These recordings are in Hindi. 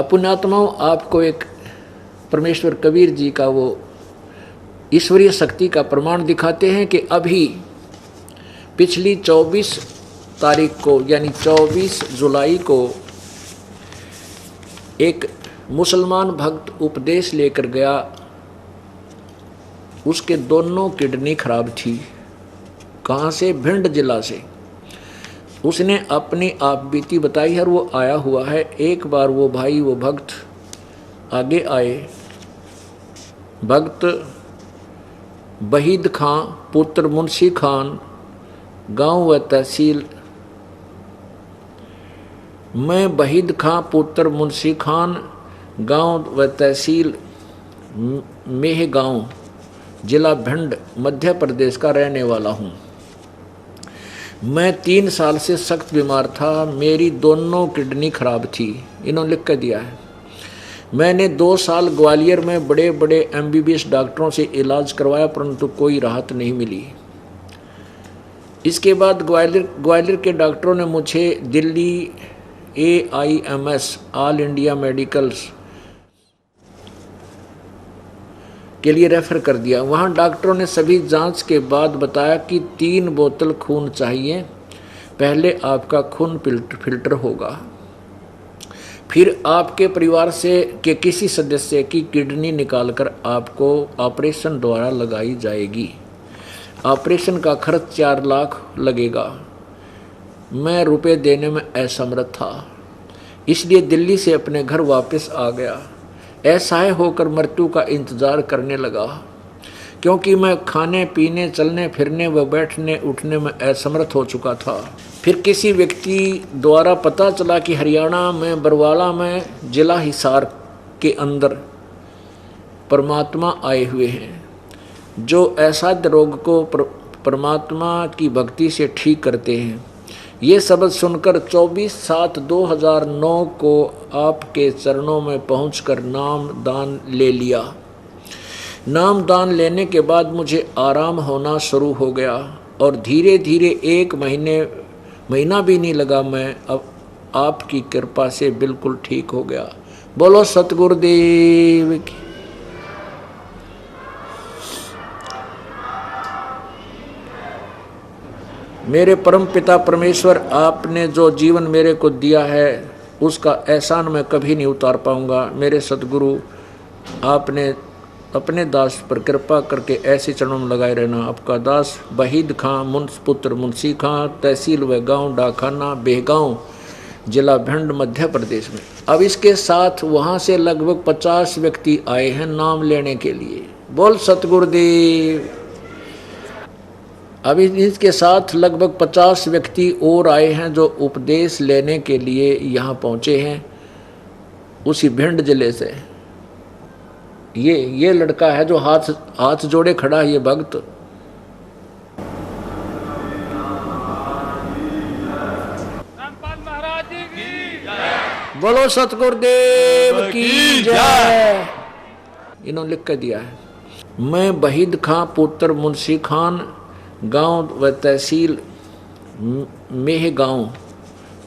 पुण्यात्माओं, आपको एक परमेश्वर कबीर जी का वो ईश्वरीय शक्ति का प्रमाण दिखाते हैं कि अभी पिछली 24 तारीख को यानी 24 जुलाई को एक मुसलमान भक्त उपदेश लेकर गया। उसके दोनों किडनी खराब थी। कहाँ से? भिंड जिला से। उसने अपनी आप बीती बताई है और वो आया हुआ है। एक बार वो भाई वो भक्त आगे आए। भक्त बहीद खां पुत्र मुंशी खान, गांव व तहसील। मैं बहीद खां पुत्र मुंशी खान, गांव व तहसील मेहगांव, जिला भिंड, मध्य प्रदेश का रहने वाला हूँ। मैं 3 साल से सख्त बीमार था। मेरी दोनों किडनी खराब थी। इन्होंने लिख कर दिया है। मैंने 2 साल ग्वालियर में बड़े बड़े MBBS डॉक्टरों से इलाज करवाया, परंतु कोई राहत नहीं मिली। इसके बाद ग्वालियर के डॉक्टरों ने मुझे Delhi AIMS all India medicals के लिए रेफर कर दिया। वहाँ डॉक्टरों ने सभी जांच के बाद बताया कि 3 बोतल खून चाहिए। पहले आपका खून फिल्टर होगा, फिर आपके परिवार से के किसी सदस्य की किडनी निकालकर आपको ऑपरेशन द्वारा लगाई जाएगी। ऑपरेशन का खर्च 4 लाख लगेगा। मैं रुपए देने में असमर्थ था, इसलिए दिल्ली से अपने घर वापस आ गया। असहाय होकर मृत्यु का इंतजार करने लगा, क्योंकि मैं खाने पीने, चलने फिरने व बैठने उठने में असमर्थ हो चुका था। फिर किसी व्यक्ति द्वारा पता चला कि हरियाणा में बरवाला में जिला हिसार के अंदर परमात्मा आए हुए हैं, जो असाध्य रोग को परमात्मा की भक्ति से ठीक करते हैं। ये शब्द सुनकर 24/7/2009 को आपके चरणों में पहुंचकर नाम दान ले लिया। नाम दान लेने के बाद मुझे आराम होना शुरू हो गया और धीरे धीरे 1 महीना भी नहीं लगा, मैं अब आपकी कृपा से बिल्कुल ठीक हो गया। बोलो सतगुरुदेव की। मेरे परम पिता परमेश्वर, आपने जो जीवन मेरे को दिया है उसका एहसान मैं कभी नहीं उतार पाऊंगा। मेरे सतगुरु, आपने अपने दास पर कृपा करके ऐसे चरणों में लगाए रहना। आपका दास बहीद खां पुत्र मुंशी खां, तहसील व गांव डाकखाना बेहगांव, जिला भिंड, मध्य प्रदेश में। अब इसके साथ वहाँ से लगभग 50 व्यक्ति आए हैं नाम लेने के लिए। बोल सतगुरुदेव। अभी इसके साथ लगभग 50 व्यक्ति और आए हैं जो उपदेश लेने के लिए यहाँ पहुँचे हैं, उसी भिंड जिले से। ये लड़का है जो हाथ जोड़े खड़ा है, ये भक्त। बोलो सतगुरुदेव की जय। इन्होंने लिख कर दिया है। मैं बहीद खां पुत्र मुंशी खान, गांव व तहसील मेहगांव,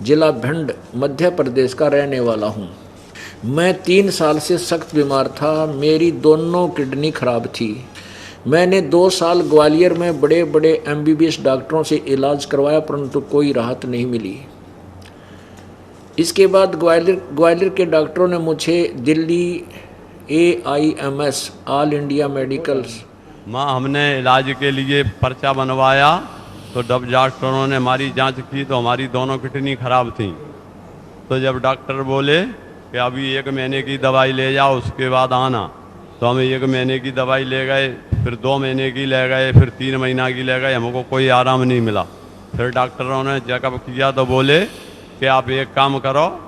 जिला भिंड, मध्य प्रदेश का रहने वाला हूँ। मैं 3 साल से सख्त बीमार था। मेरी दोनों किडनी खराब थी। मैंने 2 साल ग्वालियर में बड़े बड़े MBBS डॉक्टरों से इलाज करवाया, परंतु कोई राहत नहीं मिली। इसके बाद ग्वालियर के डॉक्टरों ने मुझे Delhi AIMS all India medicals हमने इलाज के लिए पर्चा बनवाया, तो जब डॉक्टरों ने हमारी जांच की तो हमारी दोनों किडनी खराब थी। तो जब डॉक्टर बोले कि अभी 1 महीने की दवाई ले जाओ, उसके बाद आना, तो हम 1 महीने की दवाई ले गए, फिर 2 महीने की ले गए, फिर 3 महीना की ले गए। हमको कोई आराम नहीं मिला। फिर डॉक्टरों ने चेकअप किया तो बोले कि आप एक काम करो,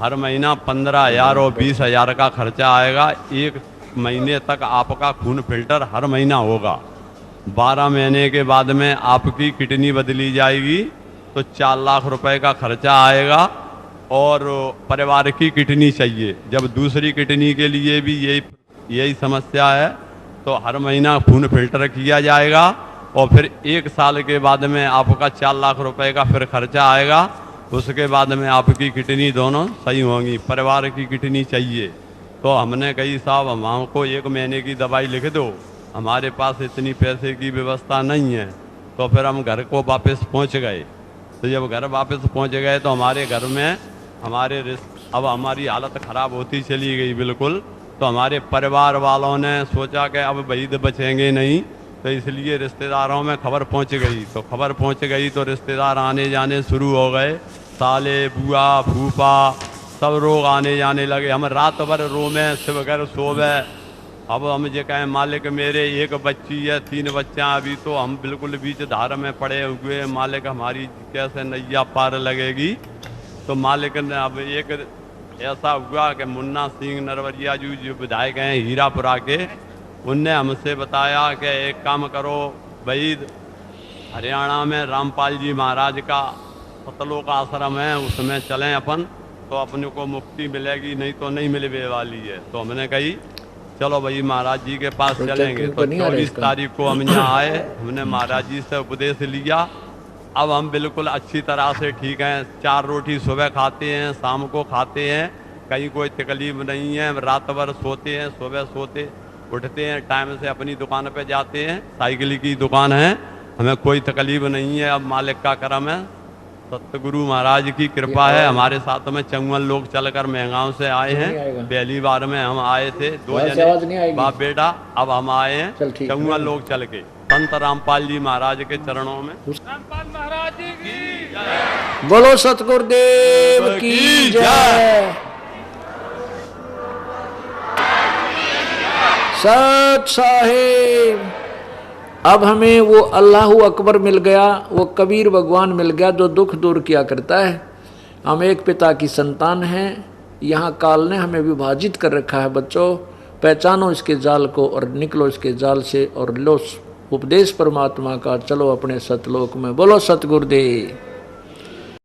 हर महीना 15,000 और 20,000 का खर्चा आएगा। 1 महीने तक आपका खून फिल्टर हर महीना होगा। 12 महीने के बाद में आपकी किडनी बदली जाएगी, तो 4 लाख रुपए का खर्चा आएगा और परिवार की किडनी चाहिए। जब दूसरी किडनी के लिए भी यही समस्या है, तो हर महीना खून फिल्टर किया जाएगा और फिर 1 साल के बाद में आपका 4 लाख रुपए का फिर खर्चा आएगा। उसके बाद में आपकी किडनी दोनों सही होंगी, परिवार की किडनी चाहिए। तो हमने कही साहब हमको 1 महीने की दवाई लिख दो, हमारे पास इतनी पैसे की व्यवस्था नहीं है। तो फिर हम घर को वापस पहुंच गए। तो जब घर वापस पहुंच गए तो हमारे घर में अब हमारी हालत ख़राब होती चली गई बिल्कुल। तो हमारे परिवार वालों ने सोचा कि अब वहीद बचेंगे नहीं, तो इसलिए रिश्तेदारों में खबर पहुंच गई। तो खबर पहुंच गई तो रिश्तेदार आने जाने शुरू हो गए, साले बुआ फूफा सब लोग आने जाने लगे। हम रात भर रोमे सिवगर सोवे। अब हम ये कहें मालिक मेरे 1 बच्ची है, 3 बच्चा अभी, तो हम बिल्कुल बीच धार में पड़े हुए, मालिक हमारी कैसे नैया पार लगेगी। तो मालिक ने अब एक ऐसा हुआ कि मुन्ना सिंह नरवरिया जी जो विधायक हैं हीरापुरा के, उनने हमसे बताया कि एक काम करो वहीद, हरियाणा में रामपाल जी महाराज का सतलोक आश्रम है, उसमें चलें अपन, तो अपने को मुक्ति मिलेगी, नहीं तो नहीं मिलने वाली है। तो हमने कही चलो भाई महाराज जी के पास चलेंगे। तो 24 तारीख को हम यहाँ आए, हमने महाराज जी से उपदेश लिया। अब हम बिल्कुल अच्छी तरह से ठीक हैं, 4 रोटी सुबह खाते हैं, शाम को खाते हैं, कहीं कोई तकलीफ नहीं है। रात भर सोते हैं, सुबह सोते उठते हैं, टाइम से अपनी दुकान पे जाते हैं, साइकिल की दुकान है, हमें कोई तकलीफ नहीं है। अब मालिक का करम है, सतगुरु महाराज की कृपा है। हमारे साथ में 54 लोग चलकर महंगांव से आए हैं। पहली बार में हम आए थे 2 जने बाप बेटा, अब हम आए हैं 54 लोग चल के संत रामपाल जी महाराज के चरणों में। रामपाल महाराज जी की जय। बोलो सतगुरुदेव की जय। सत साहिब। अब हमें वो अल्लाहू अकबर मिल गया, वो कबीर भगवान मिल गया जो दुख दूर किया करता है। हम एक पिता की संतान हैं। यहाँ काल ने हमें विभाजित कर रखा है। बच्चों पहचानो इसके जाल को और निकलो इसके जाल से और लो उपदेश परमात्मा का, चलो अपने सतलोक में। बोलो सतगुरुदेव।